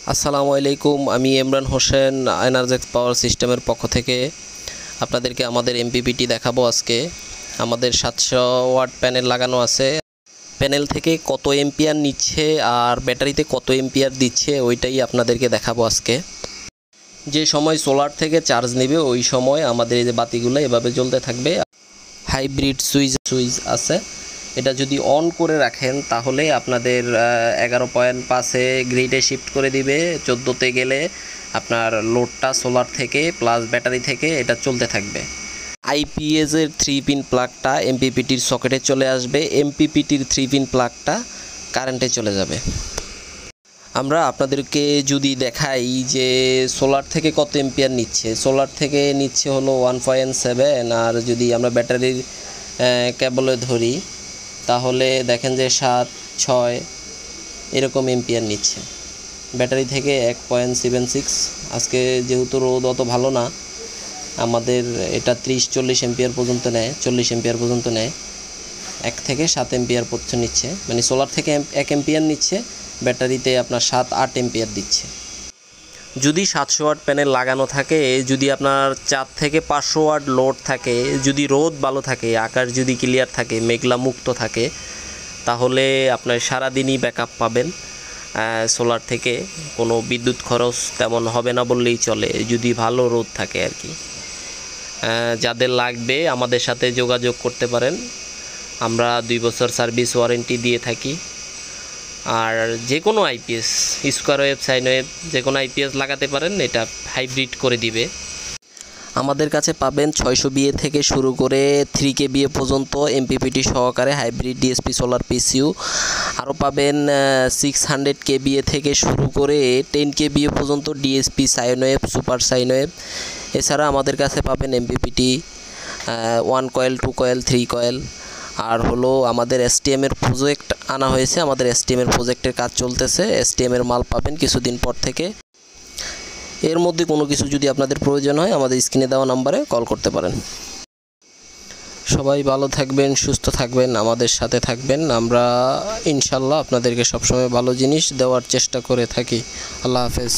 আসসালামু আলাইকুম, আমি ইমরান হোসেন এনার্জেক্স পাওয়ার সিস্টেমের পক্ষ থেকে আপনাদেরকে আমাদের এমপিপিটি দেখাবো। আজকে আমাদের 700 ওয়াট প্যানেল লাগানো আছে। প্যানেল থেকে কত এম্পিয়ার নিচ্ছে আর ব্যাটারিতে কত এম্পিয়ার দিচ্ছে ওইটাই আপনাদেরকে দেখাবো আজকে। যে সময় সোলার থেকে চার্জ নেবে ওই সময় আমাদের এই যে বাতিগুলো এভাবে জ্বলতে থাকবে। হাইব্রিড সুইচ আছে, এটা যদি অন করে রাখেন তাহলে আপনাদের 11.5-এ গ্রিডে শিফট করে দিবে। 14তে গেলে আপনার লোডটা সোলার থেকে প্লাস ব্যাটারি থেকে এটা চলতে থাকবে। আইপিএসের 3 পিন প্লাগটা এমপিপিটির সকেটে চলে আসবে, এমপিপিটির 3 পিন প্লাগটা কারেন্টে চলে যাবে। আমরা আপনাদেরকে যদি দেখাই যে সোলার থেকে কত এম্পিয়ার নিচ্ছে, সোলার থেকে নিচ্ছে হলো 1.7, আর যদি আমরা ব্যাটারির কেবলে ধরি তাহলে দেখেন যে 7-6 এরকম এম্পিয়ার নিচ্ছে। ব্যাটারি থেকে 1.76। আজকে যেহেতু রোদ অত ভালো না, আমাদের এটা 30-40 এম্পিয়ার পর্যন্ত নেয়, 40 এম্পিয়ার পর্যন্ত নেয়। 1 থেকে 7 এম্পিয়ার পর্যন্ত নিচ্ছে, মানে সোলার থেকে 1 এম্পিয়ার নিচ্ছে, ব্যাটারিতে আপনার 7-8 এম্পিয়ার দিচ্ছে। যদি 700 ওয়াট প্যানেল লাগানো থাকে, যদি আপনার 4 থেকে 500 ওয়াট লোড থাকে, যদি রোদ ভালো থাকে, আকাশ যদি ক্লিয়ার থাকে, মেঘলা মুক্ত থাকে, তাহলে আপনার সারাদিনই ব্যাকআপ পাবেন। সোলার থেকে কোনো বিদ্যুৎ খরচ তেমন হবে না বললেই চলে, যদি ভালো রোদ থাকে আর কি। যাদের লাগবে আমাদের সাথে যোগাযোগ করতে পারেন, আমরা 2 বছর সার্ভিস ওয়ারেন্টি দিয়ে থাকি। আর যে কোনো IPS, square wave, sine wave, যে কোনো আইপিএস লাগাতে পারেন, এটা হাইব্রিড করে দিবে। আমাদের কাছে পাবেন 600 বিএ থেকে শুরু করে 3 কেবিএ পর্যন্ত এমপিপিটি সহকারে হাইব্রিড ডিএসপি সোলার পিসিউ। আরও পাবেন 600 কেবিএ থেকে শুরু করে 10 কেবিএ পর্যন্ত DSP sine wave, super sine wave. এছাড়া আমাদের কাছে পাবেন এমপিপিটি 1 কয়েল, 2 কয়েল, 3 কয়েল। আর হলো আমাদের এসটিএমের প্রজেক্ট আনা হয়েছে, আমাদের এসটিএমের প্রজেক্টের কাজ চলতেছে। এসটিএমের মাল পাবেন কিছুদিন পর থেকে। এর মধ্যে কোনো কিছু যদি আপনাদের প্রয়োজন হয় আমাদের স্ক্রিনে দেওয়া নাম্বারে কল করতে পারেন। সবাই ভালো থাকবেন, সুস্থ থাকবেন, আমাদের সাথে থাকবেন। আমরা ইনশাল্লাহ আপনাদেরকে সবসময় ভালো জিনিস দেওয়ার চেষ্টা করে থাকি। আল্লাহ হাফেজ।